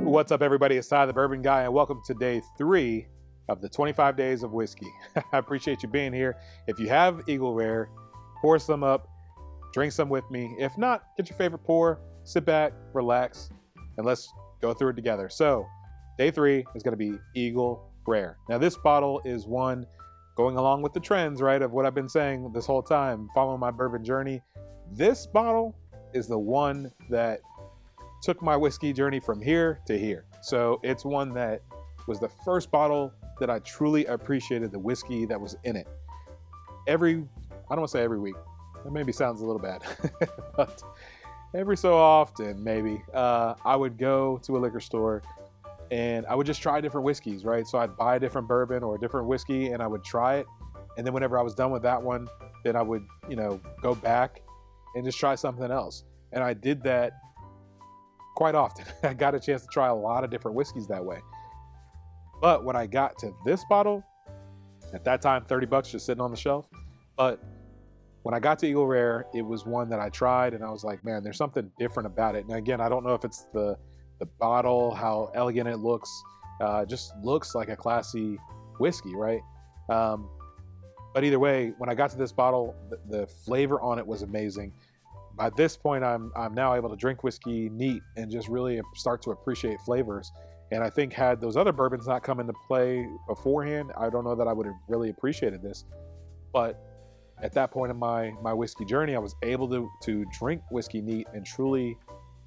What's up, everybody? It's Ty, the Bourbon Guy, and welcome to day 3 of the 25 days of whiskey. I appreciate you being here. If you have Eagle Rare, pour some up, drink some with me. If not, get your favorite pour, sit back, relax, and let's go through it together. So, day 3 is going to be Eagle Rare. Now, this bottle is one going along with the trends, right, of what I've been saying this whole time, following my bourbon journey. This bottle is the one that took my whiskey journey from here to here. So it's one that was the first bottle that I truly appreciated the whiskey that was in it. I don't want to say every week, that maybe sounds a little bad, but every so often, maybe, I would go to a liquor store and I would just try different whiskeys, right? So I'd buy a different bourbon or a different whiskey and I would try it. And then whenever I was done with that one, then I would, go back and just try something else. And I did that quite often. I got a chance to try a lot of different whiskeys that way. But when I got to this bottle, at that time, $30 just sitting on the shelf. But when I got to Eagle Rare, it was one that I tried and I was like, man, there's something different about it. And again, I don't know if it's the bottle, how elegant it looks. Just looks like a classy whiskey, right? But either way, when I got to this bottle, the flavor on it was amazing. By this point, I'm now able to drink whiskey neat and just really start to appreciate flavors. And I think had those other bourbons not come into play beforehand, I don't know that I would have really appreciated this. But at that point in my whiskey journey, I was able to drink whiskey neat and truly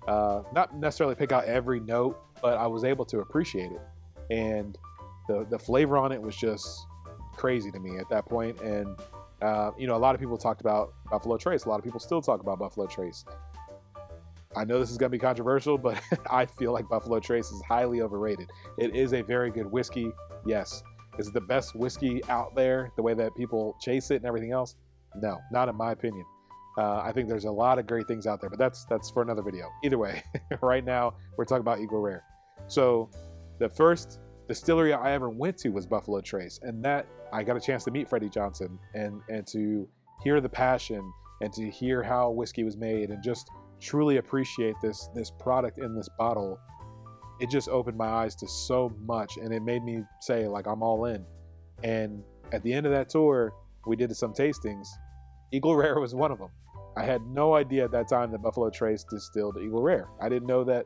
not necessarily pick out every note, but I was able to appreciate it. And the flavor on it was just crazy to me at that point. And a lot of people talked about Buffalo Trace. A lot of people still talk about Buffalo Trace. I know this is going to be controversial, but I feel like Buffalo Trace is highly overrated. It is a very good whiskey, yes. Is it the best whiskey out there, the way that people chase it and everything else? No, not in my opinion. I think there's a lot of great things out there, but that's for another video. Either way, right now, we're talking about Eagle Rare. So the first distillery I ever went to was Buffalo Trace, and that I got a chance to meet Freddie Johnson and to hear the passion and to hear how whiskey was made and just truly appreciate this product in this bottle. It just opened my eyes to so much, and it made me say, like, I'm all in. And at the end of that tour, we did some tastings. Eagle Rare was one of them. I had no idea at that time that Buffalo Trace distilled Eagle Rare. I didn't know that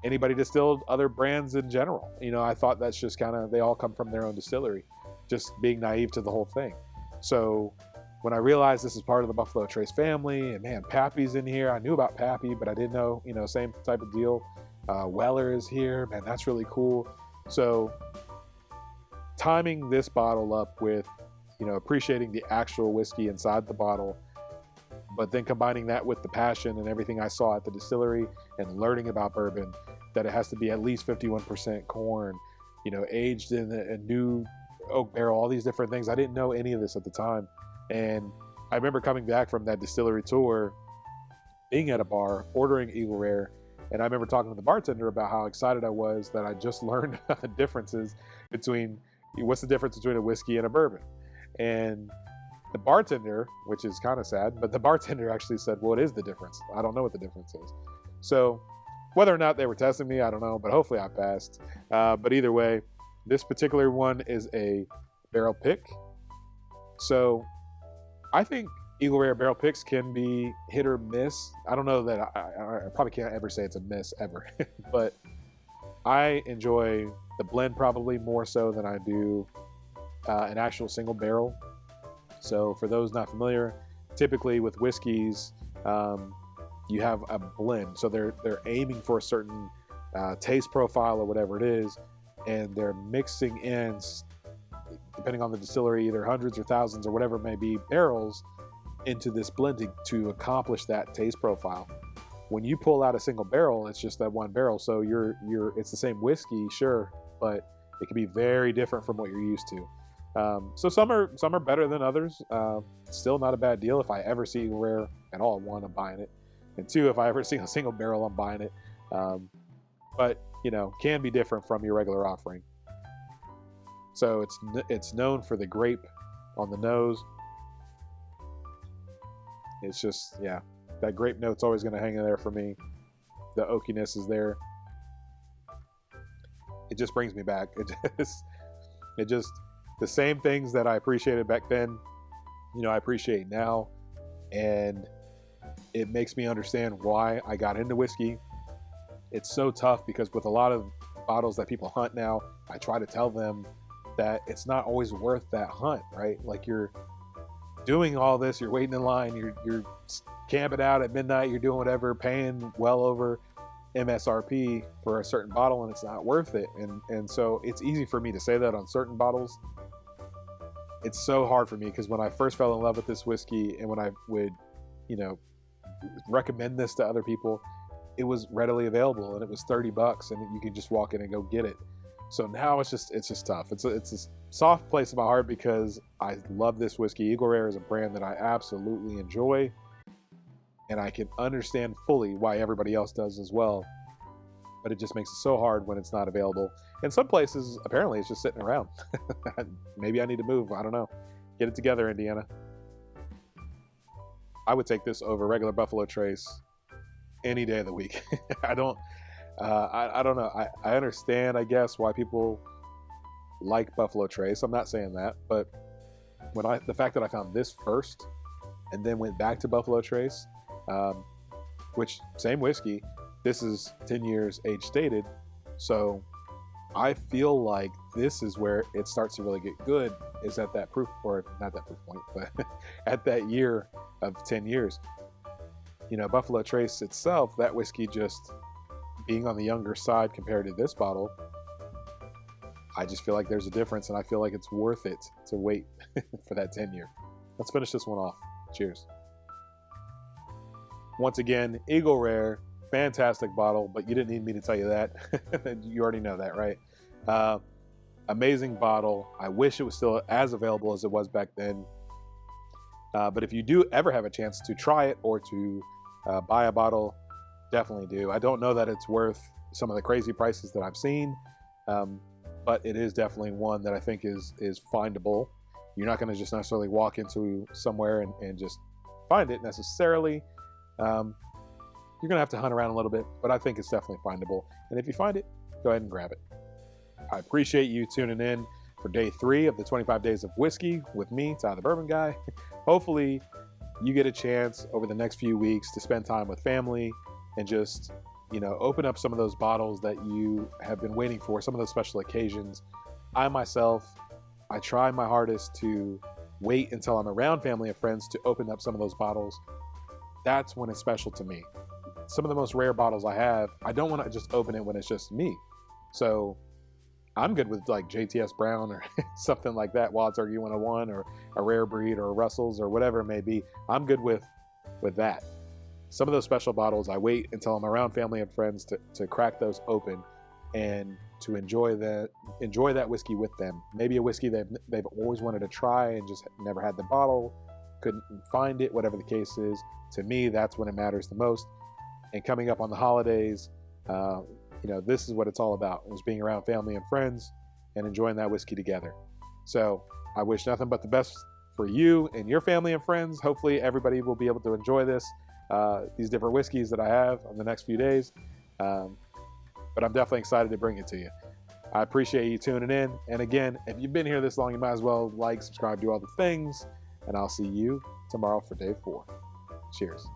anybody distilled other brands in general. I thought that's just kind of, they all come from their own distillery, just being naive to the whole thing. So when I realized this is part of the Buffalo Trace family, and man, Pappy's in here. I knew about Pappy, but I didn't know, same type of deal. Weller is here, man, that's really cool. So timing this bottle up with, appreciating the actual whiskey inside the bottle, but then combining that with the passion and everything I saw at the distillery and learning about bourbon, that it has to be at least 51% corn, aged in a new oak barrel, all these different things. I didn't know any of this at the time. And I remember coming back from that distillery tour, being at a bar, ordering Eagle Rare, and I remember talking to the bartender about how excited I was that I just learned the differences what's the difference between a whiskey and a bourbon. And the bartender, which is kind of sad, but the bartender actually said, well, it is the difference. I don't know what the difference is. So whether or not they were testing me, I don't know, but hopefully I passed. But either way, this particular one is a barrel pick. So I think Eagle Rare barrel picks can be hit or miss. I don't know that I probably can't ever say it's a miss ever, but I enjoy the blend probably more so than I do an actual single barrel. So for those not familiar, typically with whiskeys, you have a blend. So they're aiming for a certain taste profile or whatever it is, and they're mixing in, depending on the distillery, either hundreds or thousands or whatever it may be, barrels into this blending to accomplish that taste profile. When you pull out a single barrel, it's just that one barrel. So it's the same whiskey, sure, but it can be very different from what you're used to. So some are better than others. Still not a bad deal. If I ever see Eagle Rare at all, one, I'm buying it, and two, if I ever see a single barrel, I'm buying it. But can be different from your regular offering. So it's known for the grape on the nose. It's just, yeah, That grape note's always going to hang in there for me. The oakiness is there. It just brings me back. It just the same things that I appreciated back then, I appreciate now. And it makes me understand why I got into whiskey. It's so tough because with a lot of bottles that people hunt now, I try to tell them that it's not always worth that hunt, right? Like, you're doing all this, you're waiting in line, you're camping out at midnight, you're doing whatever, paying well over MSRP for a certain bottle, and it's not worth it. And so it's easy for me to say that on certain bottles. It's so hard for me because when I first fell in love with this whiskey, and when I would, recommend this to other people, it was readily available and it was $30 and you could just walk in and go get it. So now it's just tough. It's a soft place in my heart because I love this whiskey. Eagle Rare is a brand that I absolutely enjoy, and I can understand fully why everybody else does as well. But it just makes it so hard when it's not available. In some places, apparently, it's just sitting around. Maybe I need to move. I don't know. Get it together, Indiana. I would take this over regular Buffalo Trace any day of the week. I don't know. I understand, I guess, why people like Buffalo Trace. I'm not saying that, but the fact that I found this first and then went back to Buffalo Trace, which same whiskey, this is 10 years age stated. So I feel like this is where it starts to really get good, is at that proof, or not that proof point, but at that year of 10 years. Buffalo Trace itself, that whiskey just being on the younger side compared to this bottle, I just feel like there's a difference, and I feel like it's worth it to wait for that 10 year. Let's finish this one off. Cheers. Once again, Eagle Rare, fantastic bottle, but you didn't need me to tell you that. You already know that, right? Amazing bottle. I wish it was still as available as it was back then. But if you do ever have a chance to try it or to buy a bottle, definitely do. I don't know that it's worth some of the crazy prices that I've seen, but it is definitely one that I think is findable. You're not going to just necessarily walk into somewhere and just find it necessarily. You're going to have to hunt around a little bit, but I think it's definitely findable. And if you find it, go ahead and grab it. I appreciate you tuning in for day 3 of the 25 Days of Whiskey with me, Ty the Bourbon Guy. Hopefully you get a chance over the next few weeks to spend time with family and just, open up some of those bottles that you have been waiting for, some of those special occasions. I try my hardest to wait until I'm around family and friends to open up some of those bottles. That's when it's special to me. Some of the most rare bottles I have, I don't want to just open it when it's just me. So I'm good with like JTS Brown or something like that, Wild Turkey 101 or a Rare Breed or Russell's or whatever it may be. I'm good with that. Some of those special bottles, I wait until I'm around family and friends to crack those open and to enjoy that whiskey with them. Maybe a whiskey they've always wanted to try and just never had the bottle, couldn't find it, whatever the case is. To me, that's when it matters the most. And coming up on the holidays, this is what it's all about, is being around family and friends and enjoying that whiskey together. So I wish nothing but the best for you and your family and friends. Hopefully everybody will be able to enjoy these different whiskeys that I have on the next few days. But I'm definitely excited to bring it to you. I appreciate you tuning in. And again, if you've been here this long, you might as well like, subscribe, do all the things. And I'll see you tomorrow for day 4. Cheers.